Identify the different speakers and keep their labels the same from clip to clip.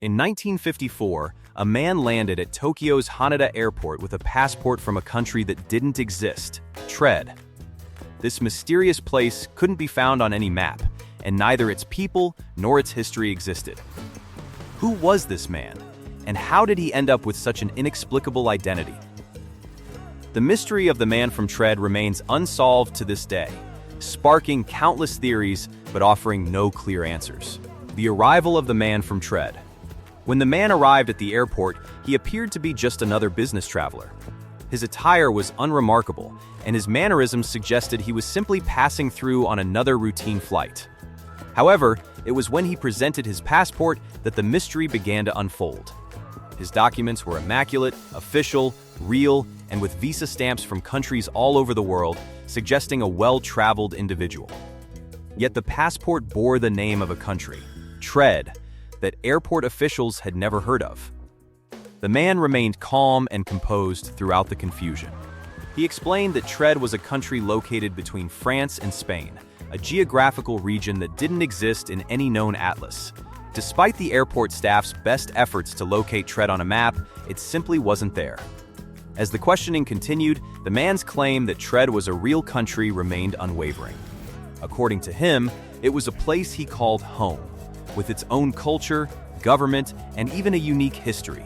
Speaker 1: In 1954, a man landed at Tokyo's Haneda airport with a passport from a country that didn't exist, Tóred. This mysterious place couldn't be found on any map, and neither its people nor its history existed. Who was this man, and how did he end up with such an inexplicable identity? The mystery of the man from Tóred remains unsolved to this day, sparking countless theories but offering no clear answers. The arrival of the man from Tóred. When the man arrived at the airport, he appeared to be just another business traveler. His attire was unremarkable, and his mannerisms suggested he was simply passing through on another routine flight. However, it was when he presented his passport that the mystery began to unfold. His documents were immaculate, official, real, and with visa stamps from countries all over the world, suggesting a well-traveled individual. Yet the passport bore the name of a country, Tóred, that airport officials had never heard of. The man remained calm and composed throughout the confusion. He explained that Tóred was a country located between France and Spain, a geographical region that didn't exist in any known atlas. Despite the airport staff's best efforts to locate Tóred on a map, it simply wasn't there. As the questioning continued, the man's claim that Tóred was a real country remained unwavering. According to him, it was a place he called home, with its own culture, government, and even a unique history.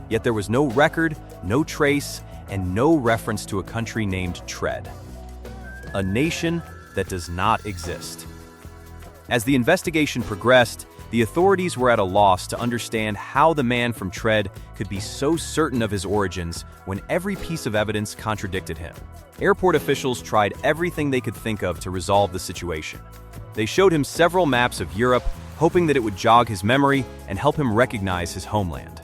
Speaker 1: Yet there was no record, no trace, and no reference to a country named Tóred. A nation that does not exist. As the investigation progressed, the authorities were at a loss to understand how the man from Tóred could be so certain of his origins when every piece of evidence contradicted him. Airport officials tried everything they could think of to resolve the situation. They showed him several maps of Europe, hoping that it would jog his memory and help him recognize his homeland.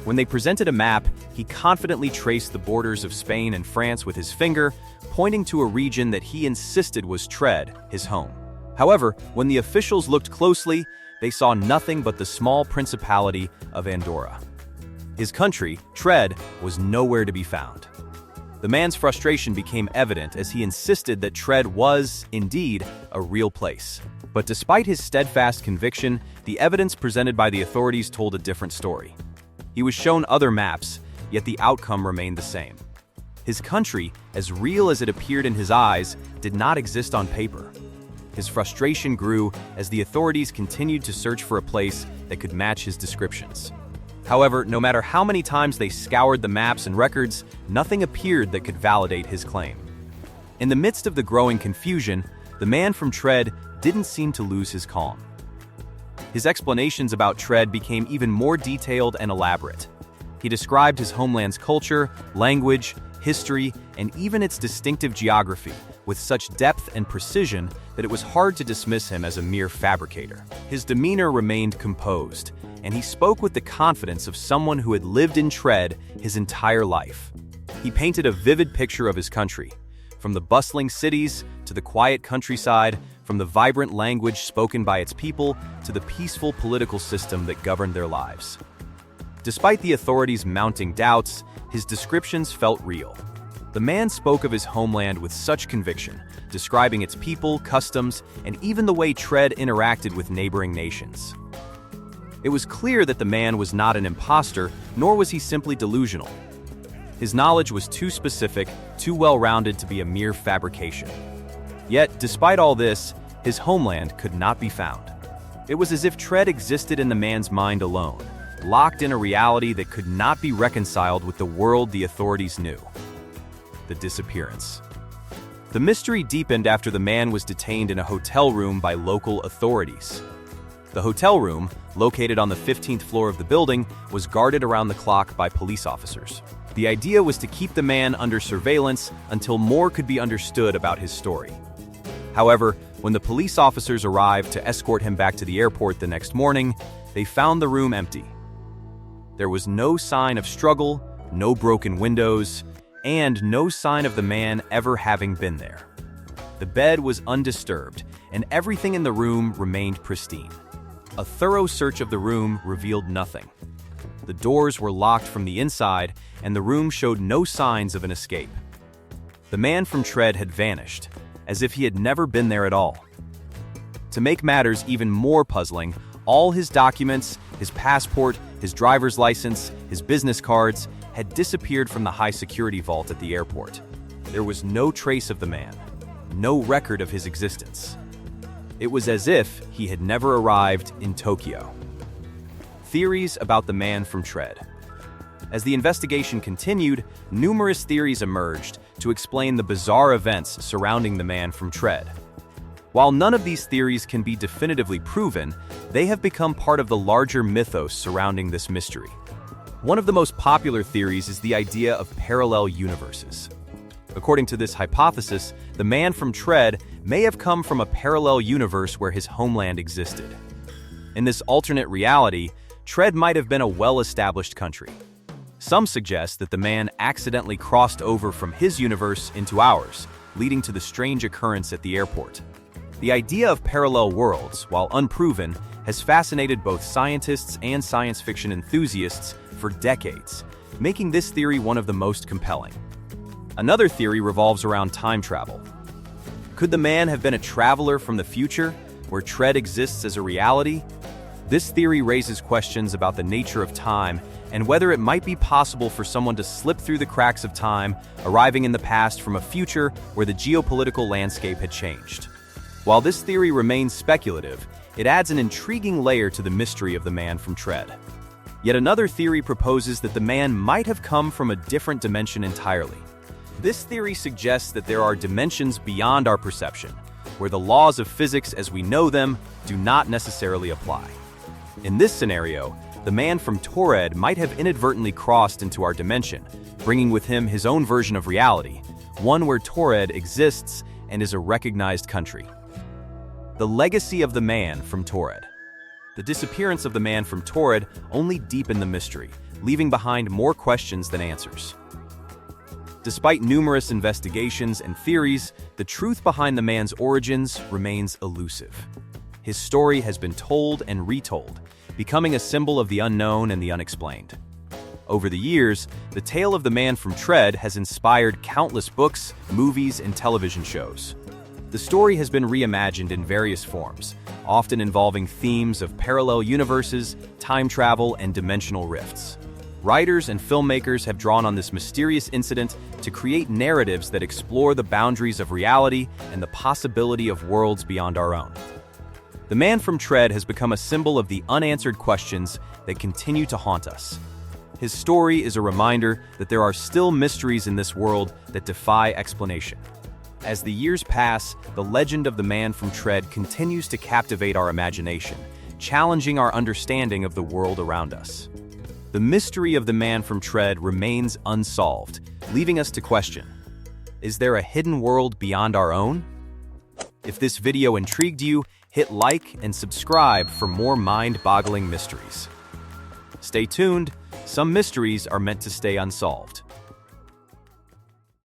Speaker 1: When they presented a map, he confidently traced the borders of Spain and France with his finger, pointing to a region that he insisted was Tóred, his home. However, when the officials looked closely, they saw nothing but the small principality of Andorra. His country, Tóred, was nowhere to be found. The man's frustration became evident as he insisted that Tóred was, indeed, a real place. But despite his steadfast conviction, the evidence presented by the authorities told a different story. He was shown other maps, yet the outcome remained the same. His country, as real as it appeared in his eyes, did not exist on paper. His frustration grew as the authorities continued to search for a place that could match his descriptions. However, no matter how many times they scoured the maps and records, nothing appeared that could validate his claim. In the midst of the growing confusion, the man from Tóred didn't seem to lose his calm. His explanations about Tóred became even more detailed and elaborate. He described his homeland's culture, language, history, and even its distinctive geography with such depth and precision that it was hard to dismiss him as a mere fabricator. His demeanor remained composed, and he spoke with the confidence of someone who had lived in Tóred his entire life. He painted a vivid picture of his country, from the bustling cities to the quiet countryside, from the vibrant language spoken by its people to the peaceful political system that governed their lives. Despite the authorities' mounting doubts, his descriptions felt real. The man spoke of his homeland with such conviction, describing its people, customs, and even the way Tóred interacted with neighboring nations. It was clear that the man was not an imposter, nor was he simply delusional. His knowledge was too specific, too well-rounded to be a mere fabrication. Yet, despite all this, his homeland could not be found. It was as if Tóred existed in the man's mind alone, locked in a reality that could not be reconciled with the world the authorities knew. The disappearance. The mystery deepened after the man was detained in a hotel room by local authorities. The hotel room, located on the 15th floor of the building, was guarded around the clock by police officers. The idea was to keep the man under surveillance until more could be understood about his story. However, when the police officers arrived to escort him back to the airport the next morning, they found the room empty. There was no sign of struggle, no broken windows, and no sign of the man ever having been there. The bed was undisturbed, and everything in the room remained pristine. A thorough search of the room revealed nothing. The doors were locked from the inside, and the room showed no signs of an escape. The man from Tóred had vanished, as if he had never been there at all. To make matters even more puzzling, All his documents, his passport, his driver's license, his business cards, had disappeared from the high-security vault at the airport. There was no trace of the man, no record of his existence. It was as if he had never arrived in Tokyo. Theories about the man from Tóred. As the investigation continued, numerous theories emerged to explain the bizarre events surrounding the man from Tóred. While none of these theories can be definitively proven, they have become part of the larger mythos surrounding this mystery. One of the most popular theories is the idea of parallel universes. According to this hypothesis, the man from Tóred may have come from a parallel universe where his homeland existed. In this alternate reality, Tóred might have been a well-established country. Some suggest that the man accidentally crossed over from his universe into ours, leading to the strange occurrence at the airport. The idea of parallel worlds, while unproven, has fascinated both scientists and science fiction enthusiasts for decades, making this theory one of the most compelling. Another theory revolves around time travel. Could the man have been a traveler from the future, where Tóred exists as a reality? This theory raises questions about the nature of time and whether it might be possible for someone to slip through the cracks of time, arriving in the past from a future where the geopolitical landscape had changed. While this theory remains speculative, it adds an intriguing layer to the mystery of the man from Tóred. Yet another theory proposes that the man might have come from a different dimension entirely. This theory suggests that there are dimensions beyond our perception, where the laws of physics as we know them do not necessarily apply. In this scenario, the man from Tóred might have inadvertently crossed into our dimension, bringing with him his own version of reality, one where Tóred exists and is a recognized country. The legacy of the man from Tóred. The disappearance of the man from Tóred only deepened the mystery, leaving behind more questions than answers. Despite numerous investigations and theories, the truth behind the man's origins remains elusive. His story has been told and retold, becoming a symbol of the unknown and the unexplained. Over the years, the tale of the man from Tóred has inspired countless books, movies, and television shows. The story has been reimagined in various forms, often involving themes of parallel universes, time travel, and dimensional rifts. Writers and filmmakers have drawn on this mysterious incident to create narratives that explore the boundaries of reality and the possibility of worlds beyond our own. The man from Tóred has become a symbol of the unanswered questions that continue to haunt us. His story is a reminder that there are still mysteries in this world that defy explanation. As the years pass, the legend of the man from Tóred continues to captivate our imagination, challenging our understanding of the world around us. The mystery of the man from Tóred remains unsolved, leaving us to question: is there a hidden world beyond our own? If this video intrigued you, hit like and subscribe for more mind-boggling mysteries. Stay tuned, some mysteries are meant to stay unsolved.